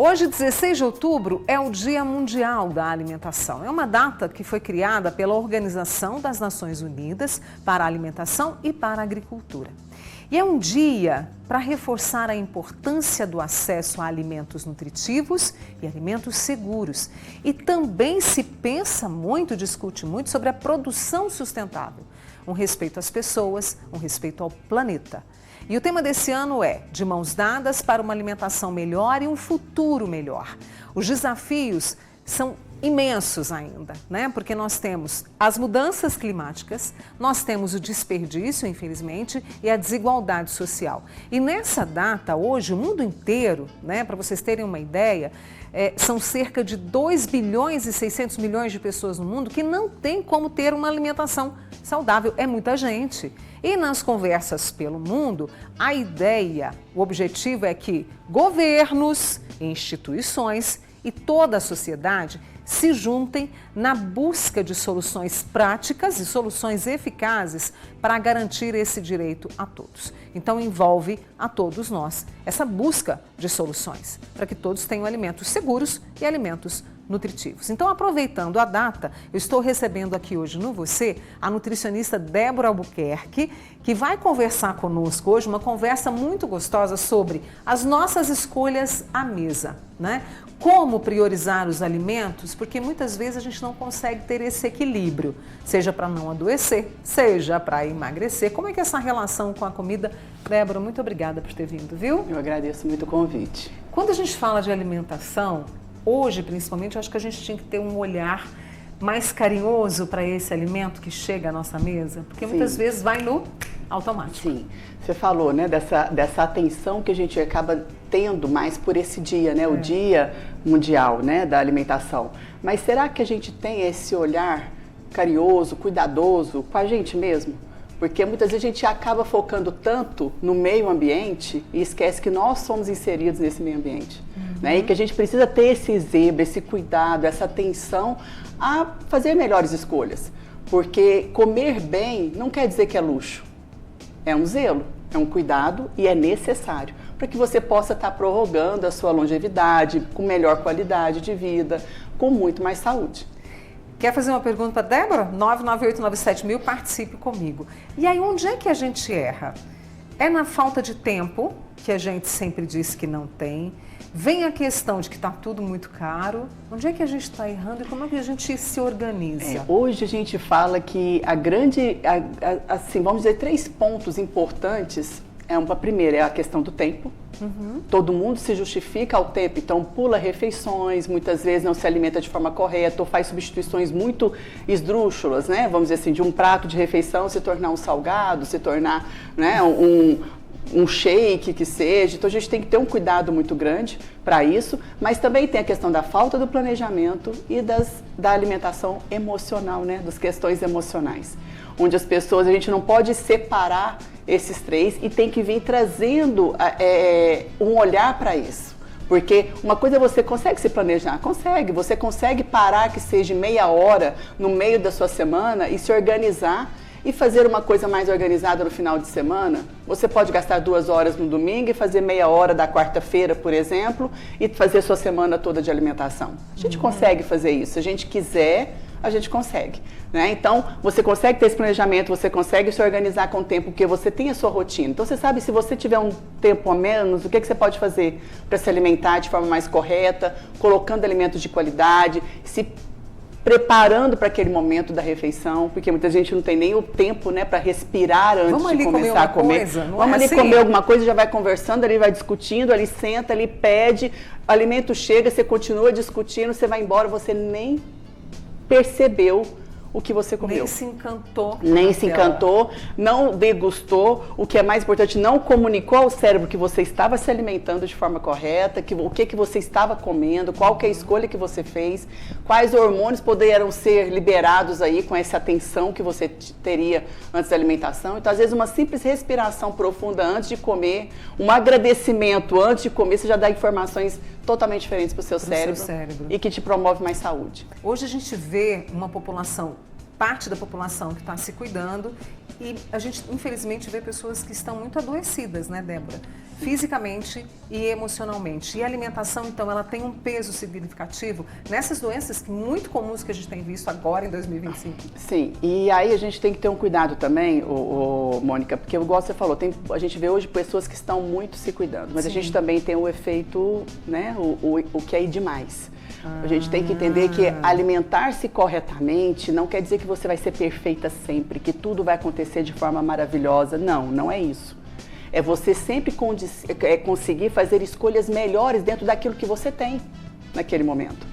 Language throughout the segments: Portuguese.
Hoje, 16 de outubro, é o Dia Mundial da Alimentação. É uma data que foi criada pela Organização das Nações Unidas para a Alimentação e para a Agricultura. E é um dia para reforçar a importância do acesso a alimentos nutritivos e alimentos seguros. E também se pensa muito, discute muito sobre a produção sustentável, um respeito às pessoas, um respeito ao planeta. E o tema desse ano é De Mãos Dadas para uma Alimentação Melhor e um Futuro Melhor. Os desafios são imensos ainda, né? Porque nós temos as mudanças climáticas, nós temos o desperdício, infelizmente, e a desigualdade social. E nessa data, hoje, o mundo inteiro, né, para vocês terem uma ideia, são cerca de 2 bilhões e 600 milhões de pessoas no mundo que não tem como ter uma alimentação saudável. É muita gente. E nas conversas pelo mundo, a ideia, o objetivo é que governos, instituições e toda a sociedade se juntem na busca de soluções práticas e soluções eficazes para garantir esse direito a todos. Então, envolve a todos nós essa busca de soluções para que todos tenham alimentos seguros e alimentos nutritivos. Então, aproveitando a data, eu estou recebendo aqui hoje no Você a nutricionista Débora Albuquerque, que vai conversar conosco hoje, uma conversa muito gostosa sobre as nossas escolhas à mesa, né? Como priorizar os alimentos, porque muitas vezes a gente não consegue ter esse equilíbrio, seja para não adoecer, seja para emagrecer. Como é que é essa relação com a comida? Débora, muito obrigada por ter vindo, viu? Eu agradeço muito o convite. Quando a gente fala de alimentação, hoje, principalmente, eu acho que a gente tinha que ter um olhar mais carinhoso para esse alimento que chega à nossa mesa, porque muitas vezes vai no automático. Sim, você falou, né, dessa atenção que a gente acaba tendo mais por esse dia, né, o Dia Mundial, né, da Alimentação. Mas será que a gente tem esse olhar carinhoso, cuidadoso com a gente mesmo? Porque muitas vezes a gente acaba focando tanto no meio ambiente e esquece que nós somos inseridos nesse meio ambiente. Né? E que a gente precisa ter esse zelo, esse cuidado, essa atenção a fazer melhores escolhas. Porque comer bem não quer dizer que é luxo. É um zelo, é um cuidado e é necessário para que você possa estar prorrogando a sua longevidade, com melhor qualidade de vida, com muito mais saúde. Quer fazer uma pergunta para Débora? 99897.000, participe comigo. E aí, onde é que a gente erra? É na falta de tempo, que a gente sempre diz que não tem. Vem a questão de que está tudo muito caro. Onde é que a gente está errando e como é que a gente se organiza? Hoje a gente fala que assim, vamos dizer, 3 pontos importantes. A primeira é a questão do tempo. Todo mundo se justifica ao tempo, então pula refeições, muitas vezes não se alimenta de forma correta ou faz substituições muito esdrúxulas, né? Vamos dizer assim, de um prato de refeição se tornar um salgado, se tornar, né, um shake que seja. Então a gente tem que ter um cuidado muito grande para isso, mas também tem a questão da falta do planejamento e da alimentação emocional, né? Das questões emocionais, onde as pessoas, a gente não pode separar esses 3 e tem que vir trazendo um olhar para isso. Porque uma coisa você consegue se planejar? Consegue. Você consegue parar que seja meia hora no meio da sua semana e se organizar e fazer uma coisa mais organizada no final de semana. Você pode gastar 2 horas no domingo e fazer meia hora da quarta-feira, por exemplo, e fazer sua semana toda de alimentação. A gente consegue fazer isso. Se a gente quiser, a gente consegue, né? Então, você consegue ter esse planejamento, você consegue se organizar com o tempo, porque você tem a sua rotina. Então, você sabe, se você tiver um tempo a menos, o que você pode fazer para se alimentar de forma mais correta, colocando alimentos de qualidade, se preparando para aquele momento da refeição, porque muita gente não tem nem o tempo, né, para respirar antes de começar a comer. Vamos ali comer alguma coisa, já vai conversando, ali vai discutindo, ali senta, ali pede, o alimento chega, você continua discutindo, você vai embora, você nem percebeu o que você comeu. Nem se encantou. Nem se encantou, não degustou, o que é mais importante, não comunicou ao cérebro que você estava se alimentando de forma correta, o que você estava comendo, qual que é a escolha que você fez, quais hormônios poderiam ser liberados aí com essa atenção que você teria antes da alimentação. Então, às vezes, uma simples respiração profunda antes de comer, um agradecimento antes de comer, você já dá informações totalmente diferentes para o seu cérebro e que te promove mais saúde. Hoje a gente vê uma população parte da população que está se cuidando e a gente, infelizmente, vê pessoas que estão muito adoecidas, né, Débora? Fisicamente e emocionalmente. E a alimentação, então, ela tem um peso significativo nessas doenças muito comuns que a gente tem visto agora em 2025. Sim, e aí a gente tem que ter um cuidado também, Mônica, porque igual você falou, a gente vê hoje pessoas que estão muito se cuidando, mas a gente também tem o efeito, né, o que é ir demais. A gente tem que entender que alimentar-se corretamente não quer dizer que você vai ser perfeita sempre, que tudo vai acontecer de forma maravilhosa. Não, não é isso. É você sempre conseguir fazer escolhas melhores dentro daquilo que você tem naquele momento.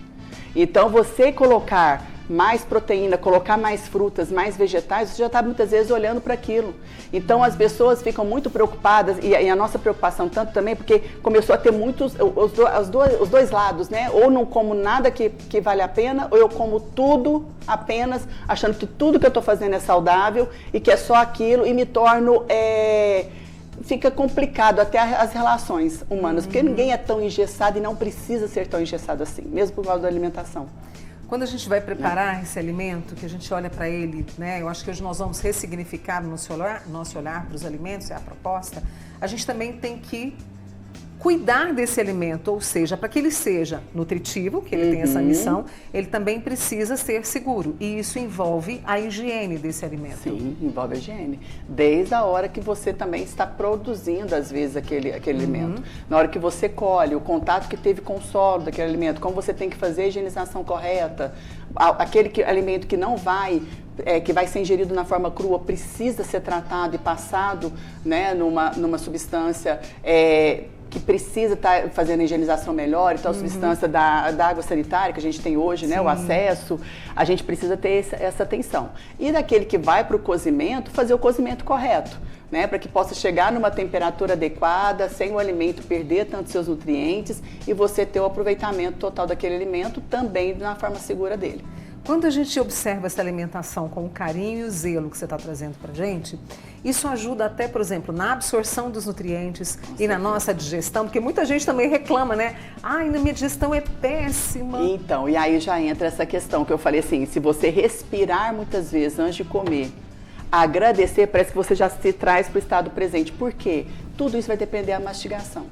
Então, você colocar mais proteína, colocar mais frutas, mais vegetais, você já está muitas vezes olhando para aquilo. Então as pessoas ficam muito preocupadas, e a nossa preocupação tanto também, porque começou a ter muitos, os dois lados, né? Ou não como nada que vale a pena, ou eu como tudo apenas, achando que tudo que eu estou fazendo é saudável e que é só aquilo, e me torno... Fica complicado até as relações humanas, porque ninguém é tão engessado e não precisa ser tão engessado assim, mesmo por causa da alimentação. Quando a gente vai preparar esse alimento, que a gente olha para ele, né? Eu acho que hoje nós vamos ressignificar o nosso olhar para os alimentos, é a proposta. A gente também tem que cuidar desse alimento, ou seja, para que ele seja nutritivo, que ele tem essa missão, ele também precisa ser seguro. E isso envolve a higiene desse alimento. Sim, envolve a higiene. Desde a hora que você também está produzindo, às vezes, aquele alimento. Na hora que você colhe, o contato que teve com o solo daquele alimento, como você tem que fazer a higienização correta, aquele alimento que não vai... que vai ser ingerido na forma crua, precisa ser tratado e passado, né, numa substância que precisa estar fazendo a higienização melhor, então a substância da água sanitária que a gente tem hoje, né, o acesso, a gente precisa ter essa atenção. E daquele que vai para o cozimento, fazer o cozimento correto, né, para que possa chegar numa temperatura adequada, sem o alimento perder tanto seus nutrientes e você ter o aproveitamento total daquele alimento também na forma segura dele. Quando a gente observa essa alimentação com o carinho e o zelo que você está trazendo para a gente, isso ajuda até, por exemplo, na absorção dos nutrientes e na nossa digestão, porque muita gente também reclama, né? Ai, na minha digestão é péssima. Então, e aí já entra essa questão que eu falei assim, se você respirar muitas vezes antes de comer, agradecer, parece que você já se traz para o estado presente. Por quê? Tudo isso vai depender da mastigação.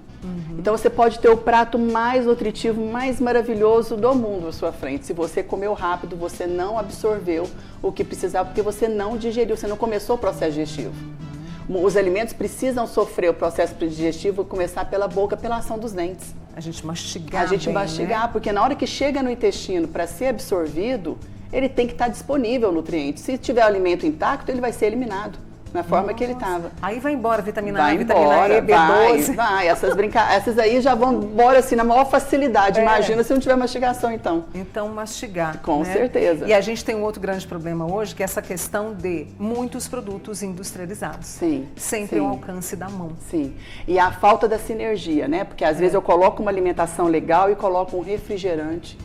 Então você pode ter o prato mais nutritivo, mais maravilhoso do mundo à sua frente. Se você comeu rápido, você não absorveu o que precisava, porque você não digeriu, você não começou o processo digestivo. Os alimentos precisam sofrer o processo digestivo, começar pela boca, pela ação dos dentes. A gente mastigar. A gente mastigar, né? Porque na hora que chega no intestino para ser absorvido, ele tem que estar disponível o nutriente. Se tiver o alimento intacto, ele vai ser eliminado na forma que ele estava. Aí vai embora vitamina A, vitamina E, B12. Vai. Essas aí já vão embora assim na maior facilidade. Imagina se não tiver mastigação, então. Então, mastigar. Com certeza. E a gente tem um outro grande problema hoje, que é essa questão de muitos produtos industrializados. Sim. Sempre ao alcance da mão. Sim. E a falta da sinergia, né? Porque às vezes eu coloco uma alimentação legal e coloco um refrigerante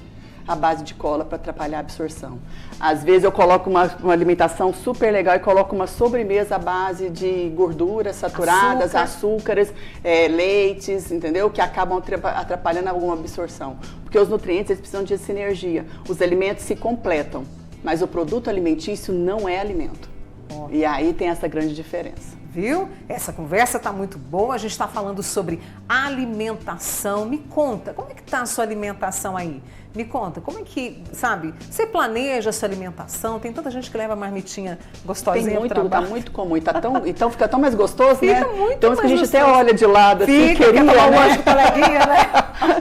à base de cola para atrapalhar a absorção. Às vezes eu coloco uma alimentação super legal e coloco uma sobremesa à base de gorduras saturadas, açúcares, leites, entendeu? Que acabam atrapalhando alguma absorção. Porque os nutrientes eles precisam de sinergia. Os alimentos se completam, mas o produto alimentício não é alimento. E aí tem essa grande diferença. Viu? Essa conversa está muito boa, a gente está falando sobre alimentação. Me conta, como é que está a sua alimentação aí? Me conta, como é que, sabe, você planeja a sua alimentação? Tem tanta gente que leva marmitinha gostosinha pro trabalho. Tá muito comum, então fica tão mais gostoso, né? Fica muito então, mais que a gente gostoso. Até olha de lado, assim, quer tomar um lanche com coleguinha, né?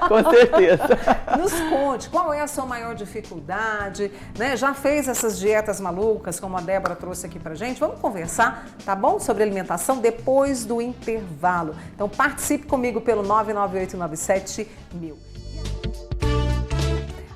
Com certeza. Nos conte, qual é a sua maior dificuldade, né? Já fez essas dietas malucas, como a Débora trouxe aqui pra gente? Vamos conversar, tá bom? Sobre alimentação depois do intervalo. Então participe comigo pelo 99897.000.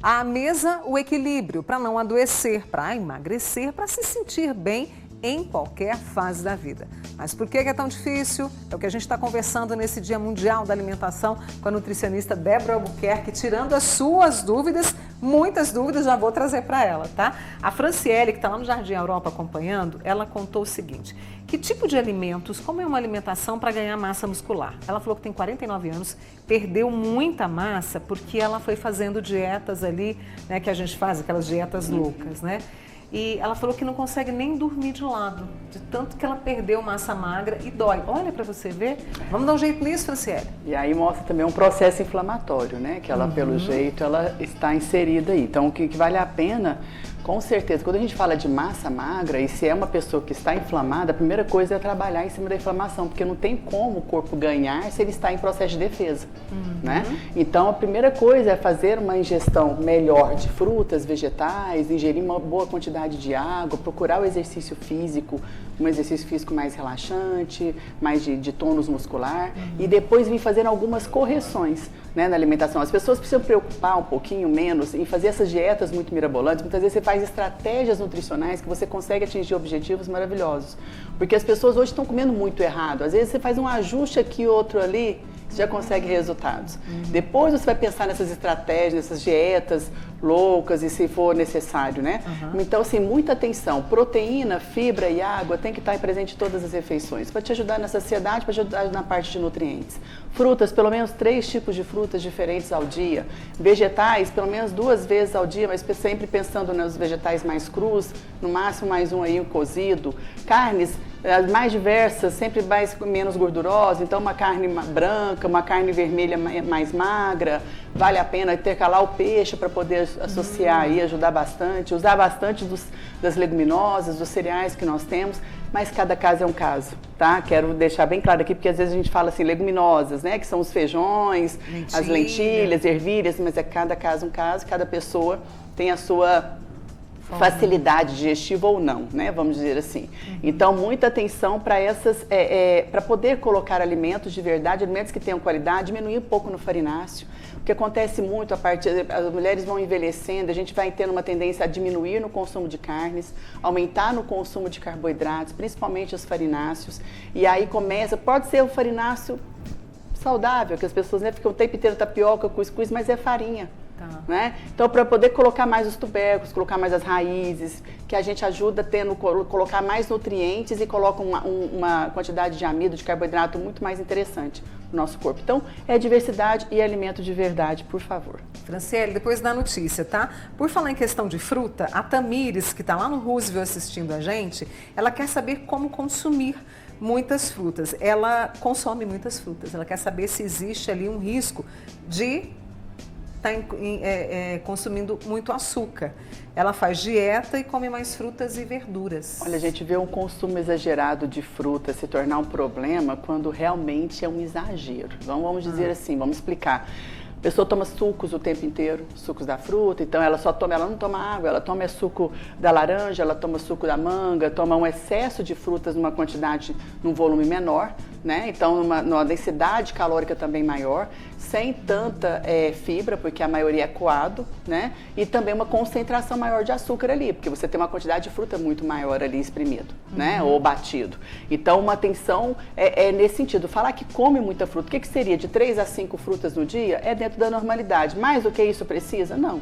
À mesa, o equilíbrio para não adoecer, para emagrecer, para se sentir bem em qualquer fase da vida. Mas por que é tão difícil? É o que a gente está conversando nesse Dia Mundial da Alimentação com a nutricionista Débora Albuquerque, tirando as suas dúvidas, muitas dúvidas, já vou trazer para ela, tá? A Franciele, que está lá no Jardim Europa acompanhando, ela contou o seguinte: que tipo de alimentos, como é uma alimentação para ganhar massa muscular? Ela falou que tem 49 anos, perdeu muita massa porque ela foi fazendo dietas ali, né, que a gente faz, aquelas dietas loucas, né? e ela falou que não consegue nem dormir de lado, de tanto que ela perdeu massa magra e dói. Olha para você ver. Vamos dar um jeito nisso, Franciele? E aí mostra também um processo inflamatório, né? Que ela, pelo jeito, ela está inserida aí. Então, o que vale a pena, com certeza, quando a gente fala de massa magra, e se é uma pessoa que está inflamada, a primeira coisa é trabalhar em cima da inflamação, porque não tem como o corpo ganhar se ele está em processo de defesa, né? Então, a primeira coisa é fazer uma ingestão melhor de frutas, vegetais, ingerir uma boa quantidade de água, procurar o exercício físico, um exercício físico mais relaxante, mais de tônus muscular, e depois vir fazendo algumas correções, né, na alimentação. As pessoas precisam preocupar um pouquinho menos em fazer essas dietas muito mirabolantes. Muitas vezes você faz estratégias nutricionais que você consegue atingir objetivos maravilhosos. Porque as pessoas hoje estão comendo muito errado. Às vezes você faz um ajuste aqui, outro ali, você já consegue resultados. Depois você vai pensar nessas estratégias, nessas dietas loucas e se for necessário, né? Então, assim, muita atenção. Proteína, fibra e água tem que estar presente em todas as refeições para te ajudar na saciedade, para te ajudar na parte de nutrientes. Frutas, pelo menos 3 tipos de frutas diferentes ao dia. Vegetais, pelo menos 2 vezes ao dia, mas sempre pensando nos vegetais mais crus, no máximo mais um aí, um cozido. Carnes, mais diversas, sempre menos gordurosa, então uma carne branca, uma carne vermelha mais magra, vale a pena intercalar o peixe para poder associar e ajudar bastante, usar bastante das leguminosas, dos cereais que nós temos, mas cada caso é um caso, tá? Quero deixar bem claro aqui, porque às vezes a gente fala assim, leguminosas, né, que são os feijões, as lentilhas, ervilhas, mas é cada caso um caso, cada pessoa tem a sua facilidade digestiva ou não, né? Vamos dizer assim. Então, muita atenção para essas, para poder colocar alimentos de verdade, alimentos que tenham qualidade, diminuir um pouco no farináceo. O que acontece muito, as mulheres vão envelhecendo, a gente vai tendo uma tendência a diminuir no consumo de carnes, aumentar no consumo de carboidratos, principalmente os farináceos, e aí pode ser o farináceo saudável, que as pessoas, né, ficam o tempo inteiro tapioca, cuscuz, mas é farinha. Né? Então, para poder colocar mais os tubérculos, colocar mais as raízes, que a gente ajuda colocar mais nutrientes e coloca uma quantidade de amido, de carboidrato muito mais interessante no nosso corpo. Então, é diversidade e alimento de verdade, por favor. Franciele, depois da notícia, tá? Por falar em questão de fruta, a Tamires, que está lá no Roosevelt assistindo a gente, ela quer saber como consumir muitas frutas. Ela consome muitas frutas, ela quer saber se existe ali um risco de consumindo muito açúcar. Ela faz dieta e come mais frutas e verduras. Olha, a gente vê um consumo exagerado de fruta se tornar um problema quando realmente é um exagero. Então, vamos dizer assim, vamos explicar. A pessoa toma sucos o tempo inteiro, sucos da fruta, então ela não toma água, ela toma suco da laranja, ela toma suco da manga, toma um excesso de frutas numa quantidade, num volume menor, né? Então numa densidade calórica também maior, sem tanta fibra, porque a maioria é coado, né? E também uma concentração maior de açúcar ali, porque você tem uma quantidade de fruta muito maior ali espremido, né? Ou batido. Então uma atenção nesse sentido. Falar que come muita fruta, o que seria de 3 a 5 frutas no dia? É dentro da normalidade. Mais do que isso precisa? Não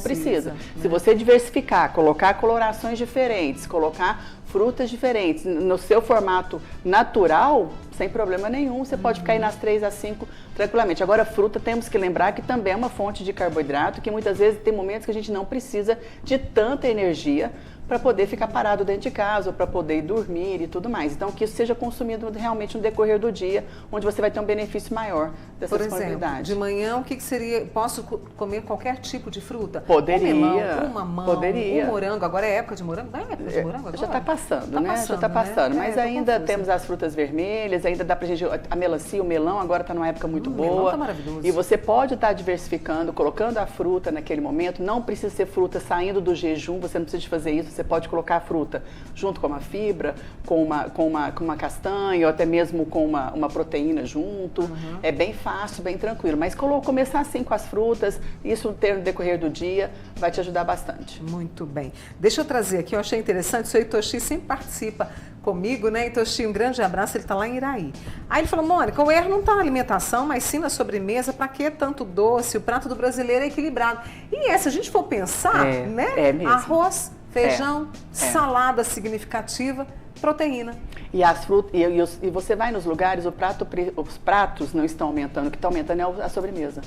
precisa. Né? Se você diversificar, colocar colorações diferentes, colocar frutas diferentes no seu formato natural, sem problema nenhum, você pode ficar aí nas 3 a 5 tranquilamente. Agora, fruta, temos que lembrar que também é uma fonte de carboidrato, que muitas vezes tem momentos que a gente não precisa de tanta energia para poder ficar parado dentro de casa, ou para poder dormir e tudo mais. Então, que isso seja consumido realmente no decorrer do dia, onde você vai ter um benefício maior dessa disponibilidade. Por exemplo, de manhã, o que seria? Posso comer qualquer tipo de fruta? Poderia. Um melão, um mamão, poderia. Um morango. Agora é época de morango? Não é época de morango agora? Já está passando, né? Já está passando. Né? Mas ainda temos as frutas vermelhas, ainda dá pra gente... A melancia, o melão, agora está numa época muito boa. O melão tá maravilhoso. E você pode estar diversificando, colocando a fruta naquele momento. Não precisa ser fruta saindo do jejum, você não precisa de fazer isso. Você pode colocar a fruta junto com uma fibra, com uma castanha, ou até mesmo com uma proteína junto. É bem fácil, bem tranquilo. Mas começar assim com as frutas, isso no decorrer do dia vai te ajudar bastante. Muito bem. Deixa eu trazer aqui, eu achei interessante, o seu Itoshi sempre participa comigo, né? Itoshi, um grande abraço, ele está lá em Iraí. Aí ele falou, Mônica, o erro não está na alimentação, mas sim na sobremesa, para que tanto doce? O prato do brasileiro é equilibrado. E se a gente for pensar, né? É mesmo. Arroz, feijão, salada significativa, proteína. E as frutas, e você vai nos lugares, os pratos não estão aumentando, o que está aumentando é a sobremesa.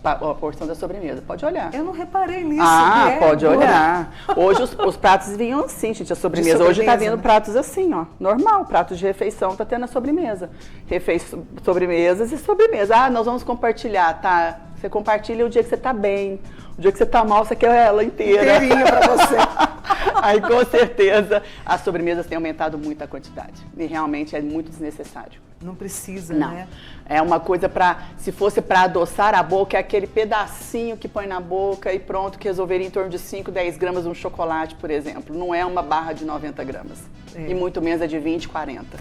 a porção da sobremesa. Pode olhar. Eu não reparei nisso. Pode olhar. Hoje os pratos vinham assim, gente, a sobremesa. Hoje está vindo, né, pratos assim, ó, normal. Pratos de refeição tá tendo a sobremesa. Sobremesas e sobremesa. Nós vamos compartilhar, tá? Você compartilha o dia que você tá bem. O dia que você tá mal, você quer ela inteira. Inteirinha pra você. Aí, com certeza, as sobremesas têm aumentado muito a quantidade. E realmente é muito desnecessário. Não precisa, não, né? É uma coisa se fosse para adoçar a boca, é aquele pedacinho que põe na boca e pronto, que resolveria em torno de 5, 10 gramas um chocolate, por exemplo. Não é uma barra de 90 gramas. E muito menos a de 20, 40.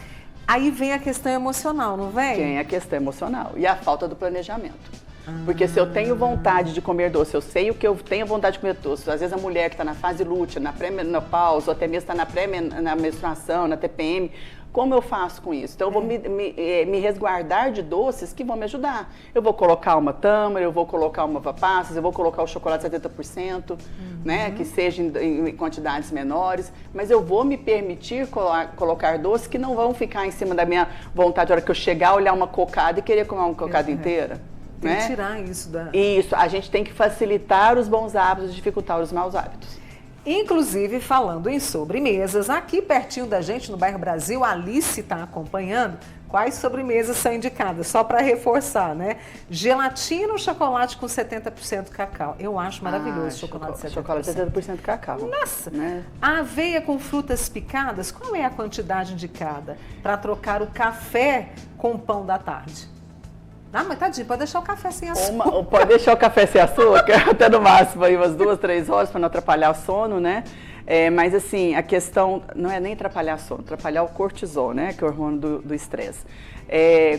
Aí vem a questão emocional, não vem? Vem a questão emocional e a falta do planejamento. Porque se eu tenho vontade de comer doce, eu sei o que eu tenho vontade de comer doce. Às vezes a mulher que está na fase lútea, na pré-menopausa, ou até mesmo está na menstruação, na TPM, como eu faço com isso? Então eu vou me resguardar de doces que vão me ajudar. Eu vou colocar uma tâmara, eu vou colocar uma uva passas, eu vou colocar o chocolate 70%, né, que seja em quantidades menores, mas eu vou me permitir colocar doces que não vão ficar em cima da minha vontade na hora que eu chegar, olhar uma cocada e querer comer uma cocada inteira. Tem que tirar isso da... Isso, a gente tem que facilitar os bons hábitos e dificultar os maus hábitos. Inclusive, falando em sobremesas, aqui pertinho da gente, no bairro Brasil, a Alice está acompanhando quais sobremesas são indicadas, só para reforçar, né? Gelatina ou chocolate com 70% cacau. Eu acho maravilhoso chocolate 70%. Chocolate 70% cacau. Nossa! Né? A aveia com frutas picadas, qual é a quantidade indicada para trocar o café com o pão da tarde? Mas tadinho, pode deixar o café sem açúcar. Pode deixar o café sem açúcar, até no máximo aí umas 2, 3 horas para não atrapalhar o sono, né? Mas assim, a questão não é nem atrapalhar o sono, atrapalhar o cortisol, né? Que é o hormônio do estresse.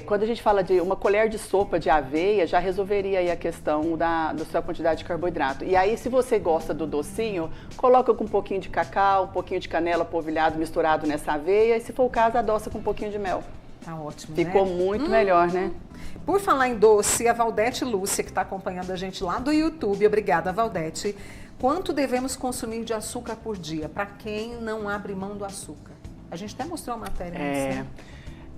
Quando a gente fala de uma colher de sopa de aveia, já resolveria aí a questão da sua quantidade de carboidrato. E aí, se você gosta do docinho, coloca com um pouquinho de cacau, um pouquinho de canela polvilhado misturado nessa aveia, e se for o caso, adoça com um pouquinho de mel. Tá ótimo, Ficou muito melhor, né? Por falar em doce, a Valdete Lúcia, que está acompanhando a gente lá do YouTube, obrigada, Valdete. Quanto devemos consumir de açúcar por dia, para quem não abre mão do açúcar? A gente até mostrou a matéria antes,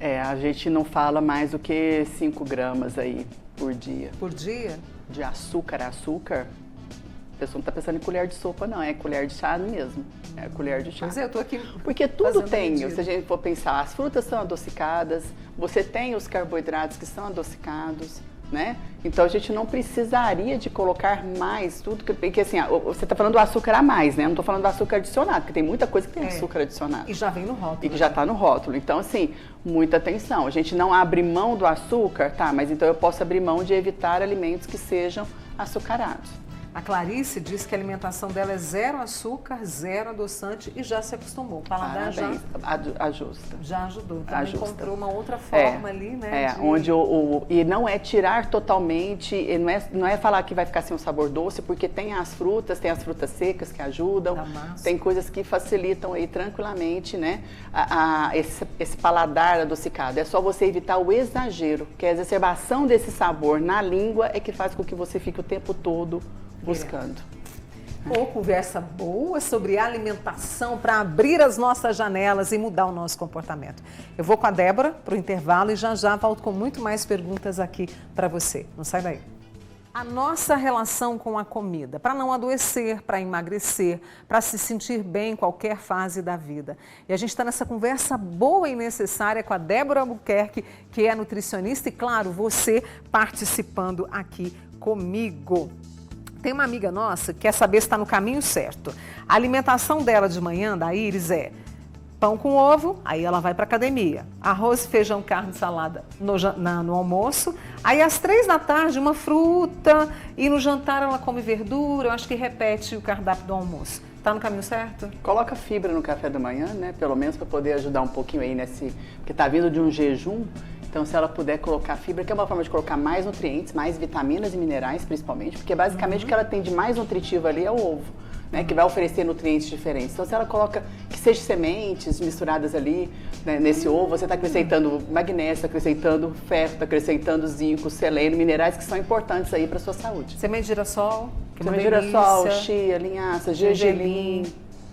né? A gente não fala mais do que 5 gramas aí por dia. Por dia? De açúcar. A pessoa não está pensando em colher de sopa, não. É colher de chá mesmo. É colher de chá. Pois é, eu tô aqui. Porque tudo tem, se a gente for pensar, as frutas são adocicadas, você tem os carboidratos que são adocicados, né? Então a gente não precisaria de colocar mais tudo, porque assim, você está falando do açúcar a mais, né? Eu não estou falando do açúcar adicionado, porque tem muita coisa que tem açúcar adicionado. E já vem no rótulo. E que já está no rótulo. Então, assim, muita atenção. A gente não abre mão do açúcar, tá? Mas então eu posso abrir mão de evitar alimentos que sejam açucarados. A Clarice diz que a alimentação dela é 0 açúcar, 0 adoçante e já se acostumou. O paladar já ajusta. Já ajudou. Então encontrou uma outra forma ali, né? Onde e não é tirar totalmente, não é falar que vai ficar sem um sabor doce, porque tem as frutas secas que ajudam, tem coisas que facilitam aí tranquilamente, né? Esse paladar adocicado. É só você evitar o exagero, que a exacerbação desse sabor na língua é que faz com que você fique o tempo todo buscando. Conversa boa sobre alimentação para abrir as nossas janelas e mudar o nosso comportamento. Eu vou com a Débora para o intervalo e já volto com muito mais perguntas aqui para você. Não sai daí. A nossa relação com a comida, para não adoecer, para emagrecer, para se sentir bem em qualquer fase da vida. E a gente está nessa conversa boa e necessária com a Débora Albuquerque, que é nutricionista, e claro, você participando aqui comigo. Tem uma amiga nossa que quer saber se está no caminho certo. A alimentação dela de manhã, da Iris, é pão com ovo, aí ela vai para academia. Arroz, feijão, carne, salada no almoço. Aí às 3 da tarde, uma fruta. E no jantar ela come verdura. Eu acho que repete o cardápio do almoço. Está no caminho certo? Coloca fibra no café da manhã, né? Pelo menos para poder ajudar um pouquinho aí porque está vindo de um jejum. Então, se ela puder colocar fibra, que é uma forma de colocar mais nutrientes, mais vitaminas e minerais, principalmente, porque basicamente o que ela tem de mais nutritivo ali é o ovo, né, que vai oferecer nutrientes diferentes. Então, se ela coloca que seja sementes misturadas ali, né, nesse ovo, você está acrescentando magnésio, está acrescentando ferro, está acrescentando zinco, selênio, minerais que são importantes aí para a sua saúde. Semente de girassol, semente de girassol, chia, linhaça, gergelim.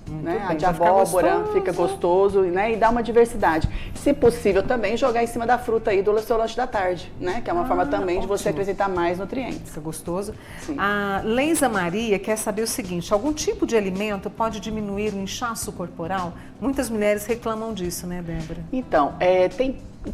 né? A de abóbora fica gostoso, né? E dá uma diversidade. Se possível também jogar em cima da fruta aí do seu lanche da tarde, né? Que é uma forma também de você acrescentar mais nutrientes. Fica gostoso. Sim. A Leisa Maria quer saber o seguinte: algum tipo de alimento pode diminuir o inchaço corporal? Muitas mulheres reclamam disso, né, Débora? Então,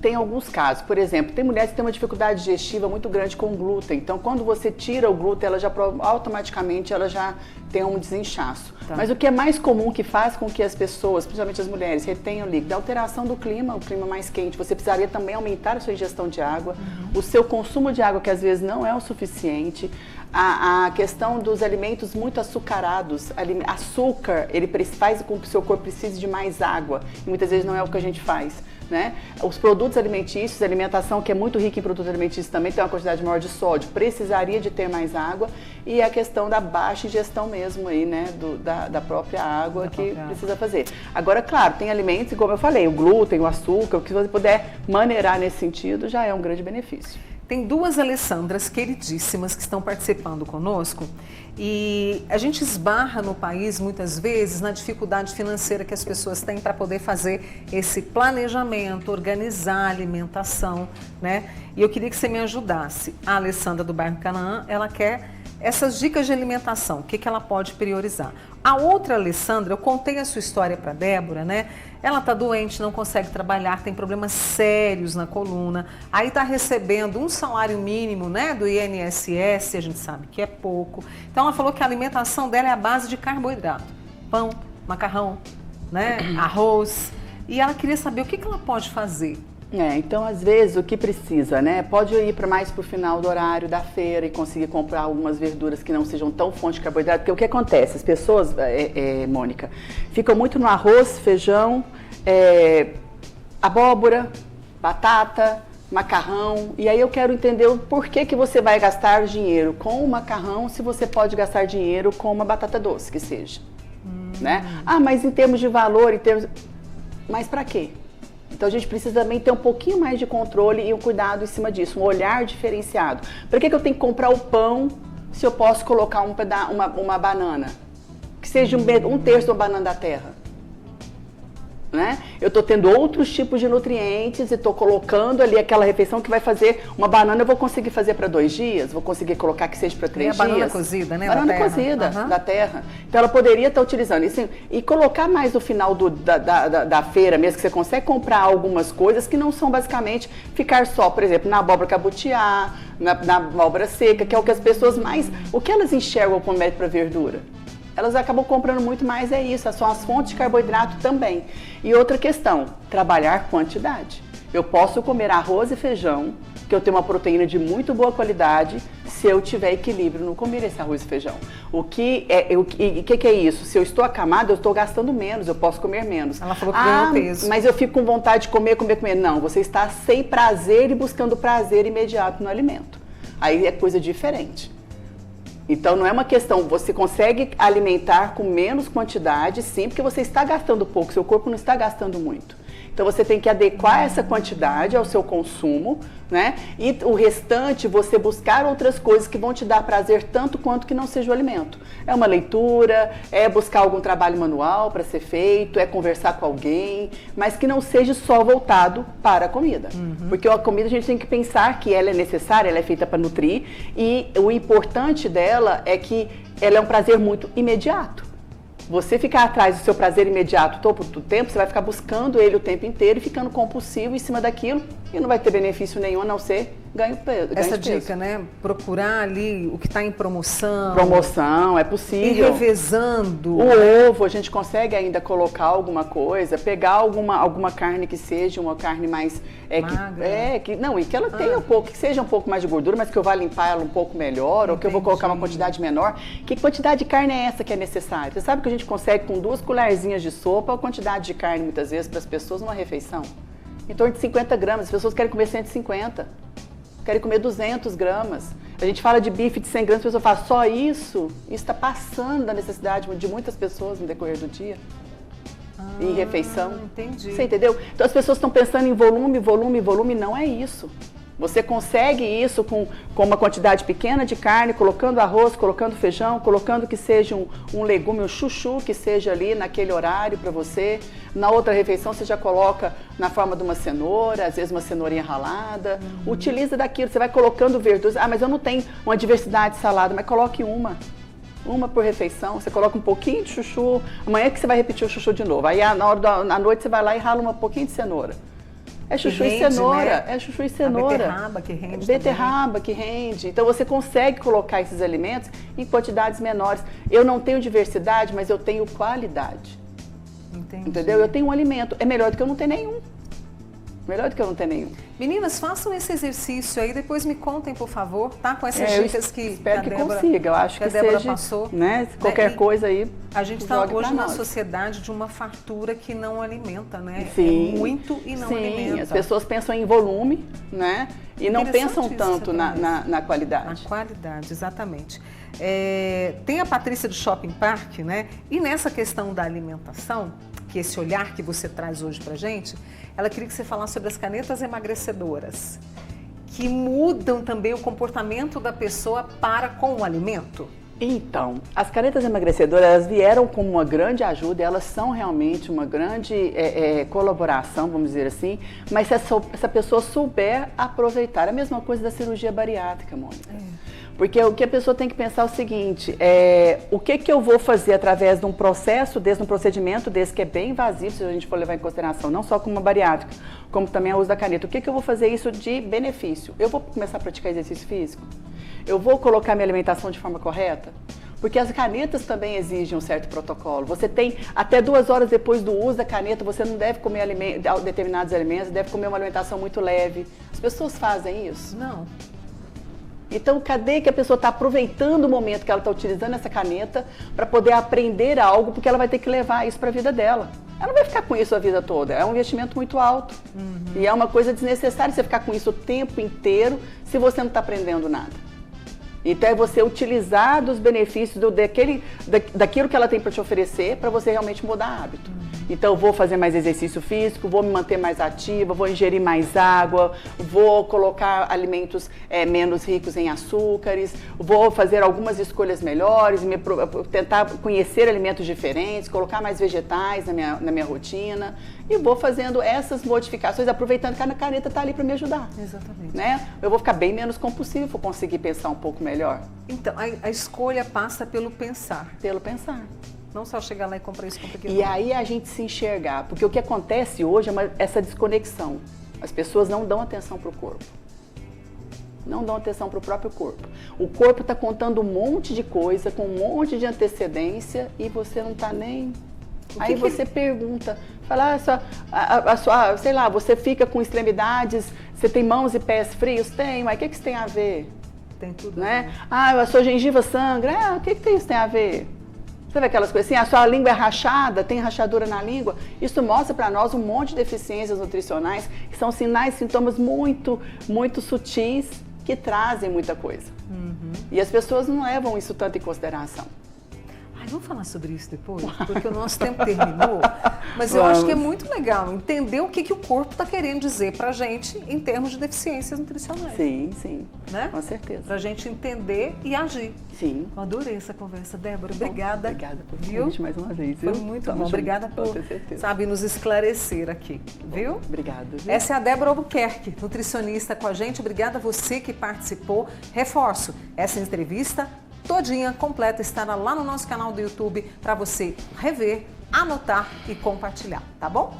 tem alguns casos. Por exemplo, tem mulheres que têm uma dificuldade digestiva muito grande com glúten. Então, quando você tira o glúten, ela já automaticamente ela já tem um desinchaço. Tá. Mas o que é mais comum que faz com que as pessoas, principalmente as mulheres, retenham líquido, é a alteração do clima, o clima mais quente. Você precisaria também aumentar a sua ingestão de água, o seu consumo de água, que às vezes não é o suficiente. A questão dos alimentos muito açucarados, açúcar, ele faz com que o seu corpo precise de mais água, e muitas vezes não é o que a gente faz, né? Os produtos alimentícios, a alimentação que é muito rica em produtos alimentícios também tem uma quantidade maior de sódio, precisaria de ter mais água, e a questão da baixa ingestão mesmo aí, né, da própria água que precisa fazer. Agora, claro, tem alimentos, como eu falei, o glúten, o açúcar, o que você puder maneirar nesse sentido já é um grande benefício. Tem duas Alessandras queridíssimas que estão participando conosco e a gente esbarra no país muitas vezes na dificuldade financeira que as pessoas têm para poder fazer esse planejamento, organizar a alimentação, né? E eu queria que você me ajudasse. A Alessandra do bairro Canaã, ela quer essas dicas de alimentação, o que ela pode priorizar. A outra Alessandra, eu contei a sua história para a Débora, né? Ela está doente, não consegue trabalhar, tem problemas sérios na coluna, aí está recebendo um salário mínimo, né, do INSS, a gente sabe que é pouco. Então ela falou que a alimentação dela é a base de carboidrato, pão, macarrão, né, arroz, e ela queria saber o que ela pode fazer. Então, às vezes, o que precisa, né? Pode ir mais para o final do horário da feira e conseguir comprar algumas verduras que não sejam tão fonte de carboidrato, porque o que acontece? As pessoas, Mônica, ficam muito no arroz, feijão, abóbora, batata, macarrão, e aí eu quero entender o porquê que você vai gastar dinheiro com o macarrão se você pode gastar dinheiro com uma batata doce, que seja, né? Ah, mas em termos de valor, mas para quê? Então a gente precisa também ter um pouquinho mais de controle e um cuidado em cima disso, um olhar diferenciado. Para que eu tenho que comprar o pão se eu posso colocar uma banana? Que seja um terço da banana da terra. Né? Eu estou tendo outros tipos de nutrientes e estou colocando ali aquela refeição que vai fazer uma banana, eu vou conseguir fazer para 2 dias, vou conseguir colocar que seja para 3 dias. Banana cozida, né? Banana cozida, da terra. Então ela poderia estar utilizando isso e colocar mais no final da feira mesmo, que você consegue comprar algumas coisas que não são basicamente ficar só, por exemplo, na abóbora cabutiá, na abóbora seca, que é o que as pessoas mais, o que elas enxergam como médio para verdura. Elas acabam comprando muito mais, isso, são as fontes de carboidrato também. E outra questão, trabalhar quantidade. Eu posso comer arroz e feijão, que eu tenho uma proteína de muito boa qualidade, se eu tiver equilíbrio no comer esse arroz e feijão. O que é isso? Se eu estou acamada, eu estou gastando menos, eu posso comer menos. Ela falou que ganhou peso. Mas eu fico com vontade de comer. Não, você está sem prazer e buscando prazer imediato no alimento. Aí é coisa diferente. Então, não é uma questão, você consegue alimentar com menos quantidade, sim, porque você está gastando pouco, seu corpo não está gastando muito. Então, você tem que adequar essa quantidade ao seu consumo, né? E o restante, você buscar outras coisas que vão te dar prazer tanto quanto que não seja o alimento. É uma leitura, é buscar algum trabalho manual para ser feito, é conversar com alguém, mas que não seja só voltado para a comida. Porque a comida a gente tem que pensar que ela é necessária, ela é feita para nutrir, e o importante dela é que ela é um prazer muito imediato. Você ficar atrás do seu prazer imediato todo o tempo, você vai ficar buscando ele o tempo inteiro e ficando compulsivo em cima daquilo e não vai ter benefício nenhum a não ser ganho de peso. Essa dica, né? Procurar ali o que está em promoção. Promoção, é possível. E revezando. O ovo, a gente consegue ainda colocar alguma coisa, pegar alguma carne que seja uma carne mais... magra. E que ela tenha que seja um pouco mais de gordura, mas que eu vá limpar ela um pouco melhor, ou que eu vou colocar uma quantidade menor. Que quantidade de carne é essa que é necessária? Você sabe que a gente consegue com 2 colherzinhas de sopa a quantidade de carne, muitas vezes, para as pessoas numa refeição? Em torno de 50 gramas. As pessoas querem comer 150. Querem comer 200 gramas. A gente fala de bife de 100 gramas, a pessoa fala, só isso? Isso está passando da necessidade de muitas pessoas no decorrer do dia. Em refeição. Entendi. Você entendeu? Então as pessoas estão pensando em volume, não é isso. Você consegue isso com uma quantidade pequena de carne, colocando arroz, colocando feijão, colocando que seja um legume, um chuchu, que seja ali naquele horário para você. Na outra refeição você já coloca na forma de uma cenoura, às vezes uma cenourinha ralada. Utiliza daquilo, você vai colocando verduras. Ah, mas eu não tenho uma diversidade de salada, mas coloque uma por refeição. Você coloca um pouquinho de chuchu, amanhã que você vai repetir o chuchu de novo. Aí na hora da noite você vai lá e rala um pouquinho de cenoura. É chuchu e cenoura, né? É chuchu e cenoura. Beterraba que rende. Beterraba que rende. Então você consegue colocar esses alimentos em quantidades menores. Eu não tenho diversidade, mas eu tenho qualidade. Entendi. Entendeu? Eu tenho um alimento. É melhor do que eu não ter nenhum. Melhor do que eu não ter nenhum. Meninas, façam esse exercício aí, depois me contem, por favor, tá? Com essas dicas que espero que consiga. Eu acho que a Débora seja, passou. Né? Qualquer coisa aí. A gente está hoje na sociedade de uma fartura que não alimenta, né? Sim. É muito e não alimenta. As pessoas pensam em volume, né? E não pensam tanto na qualidade. Na qualidade, exatamente. Tem a Patrícia do Shopping Park, né? E nessa questão da alimentação, que esse olhar que você traz hoje pra gente, ela queria que você falasse sobre as canetas emagrecedoras, que mudam também o comportamento da pessoa para com o alimento. Então, as canetas emagrecedoras, elas vieram como uma grande ajuda, elas são realmente uma grande colaboração, vamos dizer assim, mas se essa pessoa souber aproveitar, a mesma coisa da cirurgia bariátrica, Mônica. Porque o que a pessoa tem que pensar é o seguinte, o que eu vou fazer através de um processo desse, um procedimento desse que é bem invasivo, se a gente for levar em consideração, não só como uma bariátrica, como também a uso da caneta, o que eu vou fazer isso de benefício? Eu vou começar a praticar exercício físico? Eu vou colocar minha alimentação de forma correta? Porque as canetas também exigem um certo protocolo. Você tem até 2 horas depois do uso da caneta, você não deve comer determinados alimentos, deve comer uma alimentação muito leve. As pessoas fazem isso? Não. Então, cadê que a pessoa está aproveitando o momento que ela está utilizando essa caneta para poder aprender algo, porque ela vai ter que levar isso para a vida dela. Ela não vai ficar com isso a vida toda, é um investimento muito alto. E é uma coisa desnecessária você ficar com isso o tempo inteiro se você não está aprendendo nada. Então é você utilizar dos benefícios daquilo que ela tem para te oferecer para você realmente mudar hábito. Então eu vou fazer mais exercício físico, vou me manter mais ativa, vou ingerir mais água, vou colocar alimentos menos ricos em açúcares, vou fazer algumas escolhas melhores, tentar conhecer alimentos diferentes, colocar mais vegetais na minha rotina e vou fazendo essas modificações, aproveitando que a caneta está ali para me ajudar. Exatamente. Né? Eu vou ficar bem menos compulsivo, vou conseguir pensar um pouco melhor. Então, a escolha passa pelo pensar. Pelo pensar. Não só chegar lá e comprar isso, comprar aquilo. E aí a gente se enxergar, porque o que acontece hoje é essa desconexão. As pessoas não dão atenção para o corpo. Não dão atenção para o próprio corpo. O corpo está contando um monte de coisa, com um monte de antecedência e você não está nem... Aí você pergunta, fala, sei lá, você fica com extremidades, você tem mãos e pés frios? Tem, mas o que isso tem a ver? Tem tudo. Né? A sua gengiva sangra, o que isso tem a ver? Você vê aquelas coisas assim, a sua língua é rachada, tem rachadura na língua? Isso mostra para nós um monte de deficiências nutricionais, que são sinais, sintomas muito, muito sutis, que trazem muita coisa. E as pessoas não levam isso tanto em consideração. Vamos falar sobre isso depois, porque o nosso tempo terminou, mas eu acho que é muito legal entender o que o corpo está querendo dizer para a gente em termos de deficiências nutricionais. Sim, sim, né? Com certeza. Para a gente entender e agir. Sim. Eu adorei essa conversa, Débora. Obrigada. Obrigada por convite mais uma vez, viu? Foi muito bom. Obrigada por, sabe, nos esclarecer aqui, viu? Obrigada. Viu? Essa é a Débora Albuquerque, nutricionista com a gente. Obrigada a você que participou. Reforço, essa entrevista todinha, completa, estará lá no nosso canal do YouTube para você rever, anotar e compartilhar, tá bom?